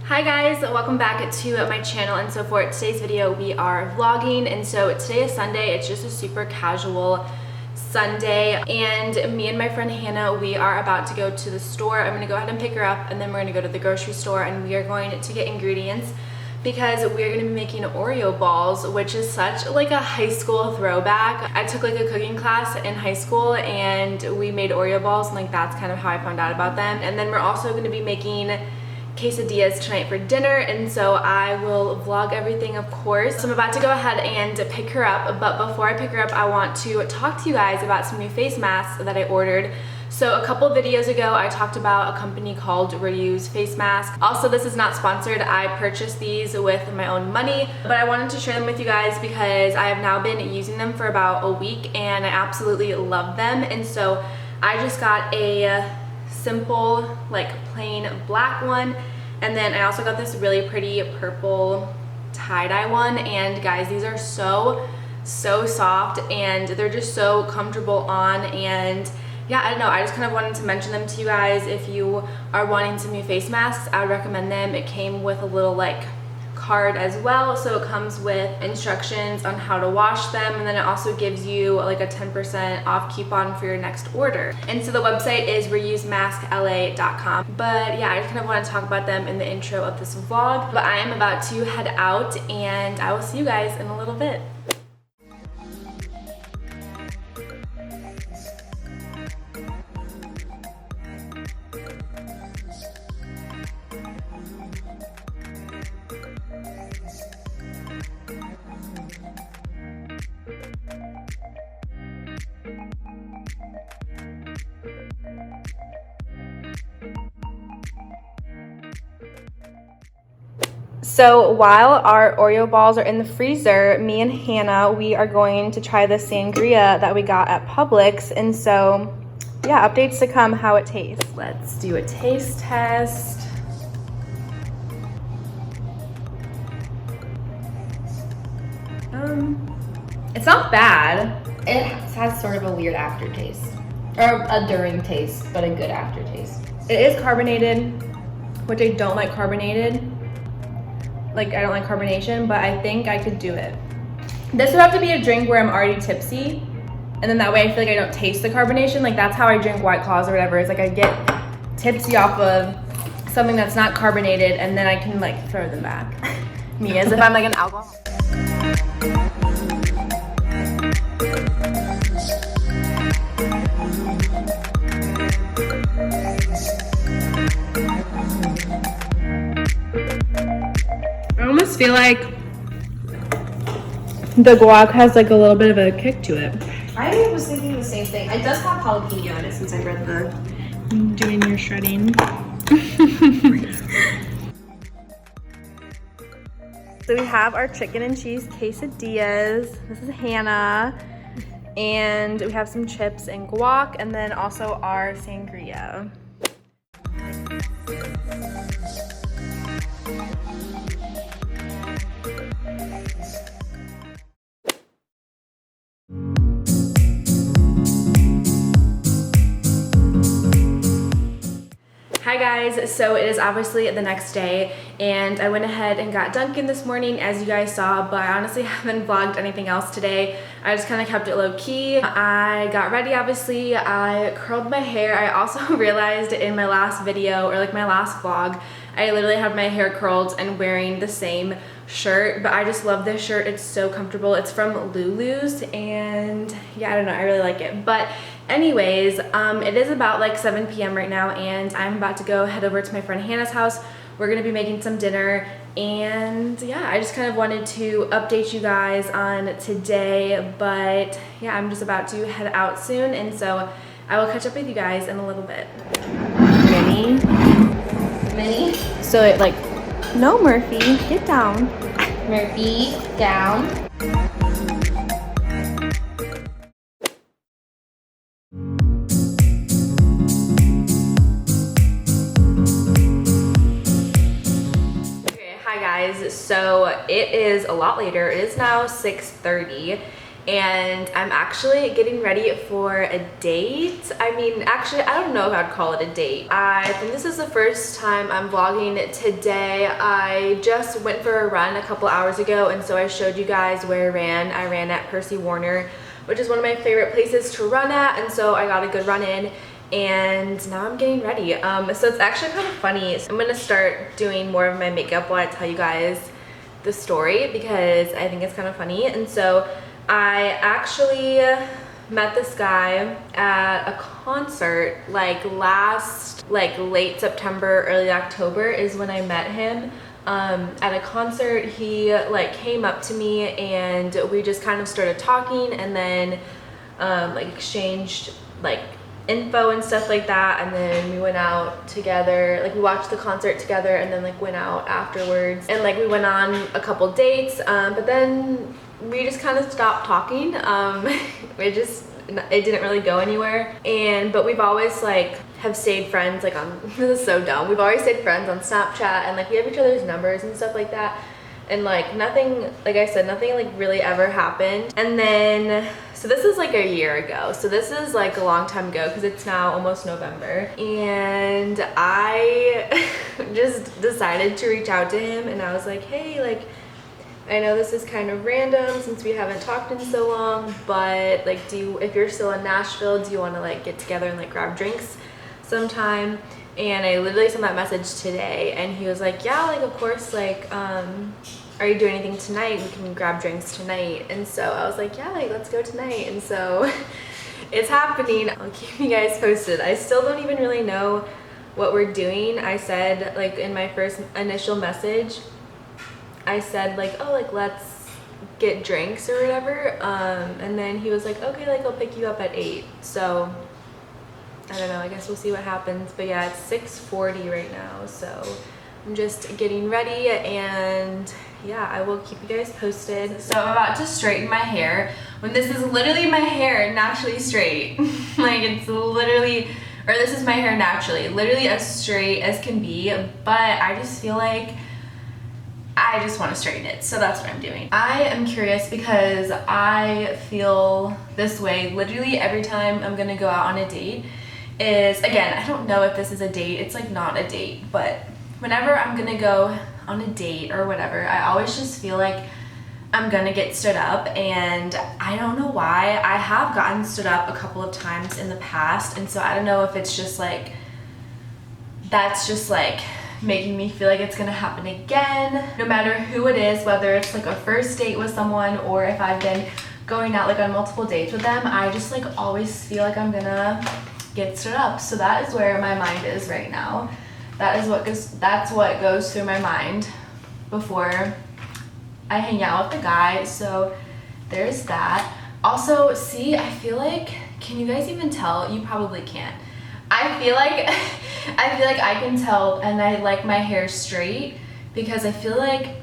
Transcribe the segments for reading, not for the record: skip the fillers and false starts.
Hi guys, welcome back to my channel. And so for today's video we are vlogging, and so today is Sunday. It's just a super casual Sunday, and me and my friend Hannah, we are about to go to the store. I'm gonna go ahead and pick her up, and then we're gonna go to the grocery store and we are going to get ingredients because we're gonna be making Oreo balls, which is such like a high school throwback. I took like a cooking class in high school and we made Oreo balls, and like that's kind of how I found out about them. And then we're also gonna be making quesadillas tonight for dinner, and so I will vlog everything, of course. So I'm about to go ahead and pick her up, but before I pick her up I want to talk to you guys about some new face masks that I ordered. So a couple videos ago I talked about a company called Reuse face mask. Also, this is not sponsored. I purchased these with my own money, but I wanted to share them with you guys because I have now been using them for about a week and I absolutely love them. And so I just got a simple like plain black one, and then I also got this really pretty purple tie-dye one. And guys, these are so soft and they're just so comfortable on. And yeah, I don't know, I just kind of wanted to mention them to you guys. If you are wanting some new face masks, I would recommend them. It came with a little like card as well, so it comes with instructions on how to wash them, and then it also gives you like a 10% off coupon for your next order. And so the website is reusemaskla.com. But yeah, I just kind of want to talk about them in the intro of this vlog. But I am about to head out and I will see you guys in a little bit. So while our Oreo balls are in the freezer, me and Hannah, we are going to try the sangria that we got at Publix. And so, yeah, updates to come how it tastes. Let's do a taste test. It's not bad. It has sort of a weird aftertaste, or a during taste, but a good aftertaste. It is carbonated, which I don't like carbonated. Like, I don't like carbonation, but I think I could do it. This would have to be a drink where I'm already tipsy, and then that way I feel like I don't taste the carbonation. Like, that's how I drink White Claws or whatever. It's like I get tipsy off of something that's not carbonated, and then I can like throw them back. Me, as if I'm like an alcohol. I almost feel like the guac has like a little bit of a kick to it. I was thinking the same thing. It does have jalapeno in it since I read the... Doing your shredding. So we have our chicken and cheese quesadillas. This is Hannah. And we have some chips and guac, and then also our sangria. Hi guys, so it is obviously the next day and I went ahead and got Dunkin' this morning, as you guys saw, but I honestly haven't vlogged anything else today. I just kind of kept it low key. I got ready, obviously. I curled my hair. I also realized in my last video, or like my last vlog, I literally had my hair curled and wearing the same shirt, but I just love this shirt. It's so comfortable. It's from Lulu's, and yeah, I don't know, I really like it. But anyways, it is about like 7 p.m. right now, and I'm about to go head over to my friend Hannah's house. We're gonna be making some dinner, and yeah, I just kind of wanted to update you guys on today. But yeah, I'm just about to head out soon, and so I will catch up with you guys in a little bit. Mini? So it like, no, Murphy, get down. Murphy, down. Okay, hi guys. So it is a lot later. It is now 6:30. and I'm actually getting ready for a date. I mean, actually, I don't know if I'd call it a date. I think this is the first time I'm vlogging today. I just went for a run a couple hours ago, and so I showed you guys where I ran. I ran at Percy Warner, which is one of my favorite places to run at, and so I got a good run in. And now I'm getting ready. So it's actually kind of funny. So I'm gonna start doing more of my makeup while I tell you guys the story because I think it's kind of funny. And so I actually met this guy at a concert like late September, early October is when I met him. At a concert, he like came up to me and we just kind of started talking, and then like exchanged like info and stuff like that, and then we went out together, like we watched the concert together and then like went out afterwards, and like we went on a couple dates, but then we just kind of stopped talking. It didn't really go anywhere, but we've always like have stayed friends like on this is so dumb, we've always stayed friends on Snapchat, and like we have each other's numbers and stuff like that, and like nothing, like I said, nothing like really ever happened. And then so this is like a year ago, so this is like a long time ago because it's now almost November, and I just decided to reach out to him, and I was like, hey, like I know this is kind of random since we haven't talked in so long, but like if you're still in Nashville, do you want to like get together and like grab drinks sometime? And I literally sent that message today, and he was like, yeah, like of course, like are you doing anything tonight? We can grab drinks tonight. And so I was like, yeah, like let's go tonight. And so it's happening. I'll keep you guys posted. I still don't even really know what we're doing. I said like in my first initial message, I said like, oh, like let's get drinks or whatever, and then he was like, okay, like I'll pick you up at 8. So I don't know, I guess we'll see what happens. But yeah, it's 6:40 right now, so I'm just getting ready, and yeah, I will keep you guys posted. So I'm about to straighten my hair when this is literally my hair naturally straight. Like it's literally, or this is my hair naturally, literally as straight as can be, but I just feel like I just want to straighten it, so that's what I'm doing. I am curious because I feel this way literally every time I'm gonna go out on a date. Again, I don't know if this is a date, it's like not a date, but whenever I'm gonna go on a date or whatever, I always just feel like I'm gonna get stood up, and I don't know why. I have gotten stood up a couple of times in the past, and so I don't know if it's just like, that's just like making me feel like it's gonna happen again, no matter who it is, whether it's like a first date with someone or if I've been going out like on multiple dates with them. I just like always feel like I'm gonna get stood up. So that is where my mind is right now. That's what goes through my mind before I hang out with the guy. So there's that. Also, see, I feel like, can you guys even tell? You probably can't. I feel like I can tell, and I like my hair straight because I feel like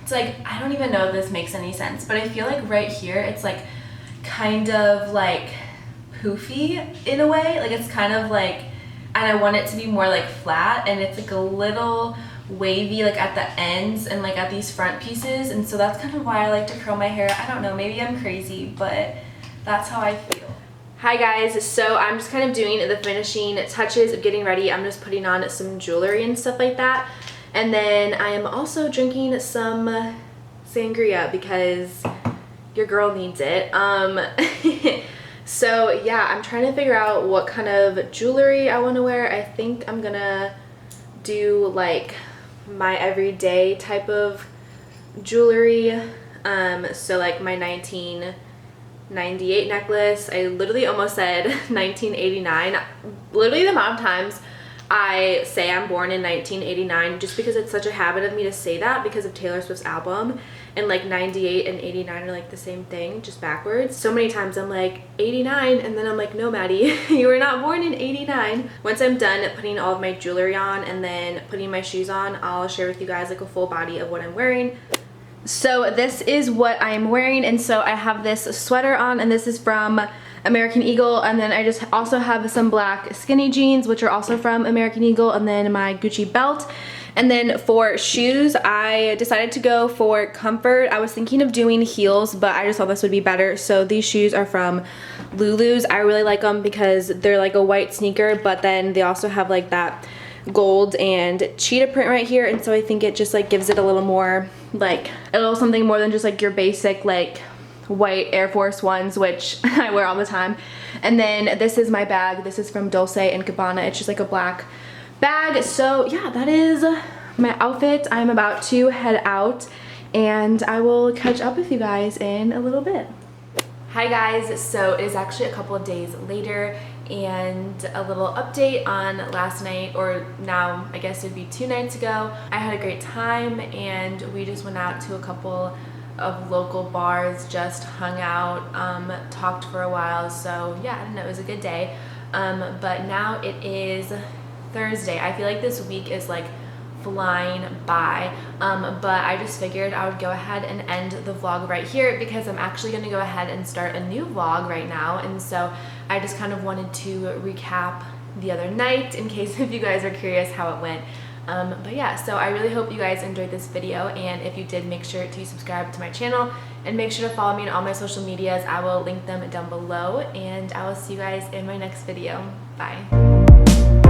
it's like, I don't even know if this makes any sense, but I feel like right here it's like kind of like poofy in a way, like it's kind of like, and I want it to be more like flat, and it's like a little wavy like at the ends and like at these front pieces, and so that's kind of why I like to curl my hair. I don't know, maybe I'm crazy, but that's how I feel. Hi guys, so I'm just kind of doing the finishing touches of getting ready. I'm just putting on some jewelry and stuff like that, and then I am also drinking some sangria because your girl needs it. So yeah, I'm trying to figure out what kind of jewelry I want to wear. I think I'm gonna do like my everyday type of jewelry, so like my 1998 necklace. I literally almost said 1989. Literally the amount of times I say I'm born in 1989 just because it's such a habit of me to say that because of Taylor Swift's album, and like 98 and 89 are like the same thing, just backwards. So many times I'm like 89, and then I'm like, no Maddie, you were not born in 89. Once I'm done putting all of my jewelry on and then putting my shoes on, I'll share with you guys like a full body of what I'm wearing. So this is what I'm wearing, and so I have this sweater on, and this is from American Eagle, and then I just also have some black skinny jeans which are also from American Eagle, and then my Gucci belt. And then for shoes, I decided to go for comfort. I was thinking of doing heels, but I just thought this would be better. So these shoes are from Lulu's. I really like them because they're like a white sneaker, but then they also have like that gold and cheetah print right here. And so I think it just like gives it a little more, like a little something more than just like your basic like white Air Force Ones, which I wear all the time. And then this is my bag. This is from Dolce & Gabbana. It's just like a black bag. So yeah, that is my outfit. I'm about to head out and I will catch up with you guys in a little bit. Hi guys, so it is actually a couple of days later and a little update on last night, or now I guess it'd be 2 nights ago. I had a great time and we just went out to a couple of local bars, just hung out, talked for a while. So yeah, I don't know, it was a good day. But now it is Thursday. I feel like this week is like flying by, but I just figured I would go ahead and end the vlog right here because I'm actually going to go ahead and start a new vlog right now. And so I just kind of wanted to recap the other night in case if you guys are curious how it went. But yeah, so I really hope you guys enjoyed this video, and if you did, make sure to subscribe to my channel and make sure to follow me on all my social medias. I will link them down below, and I will see you guys in my next video. Bye.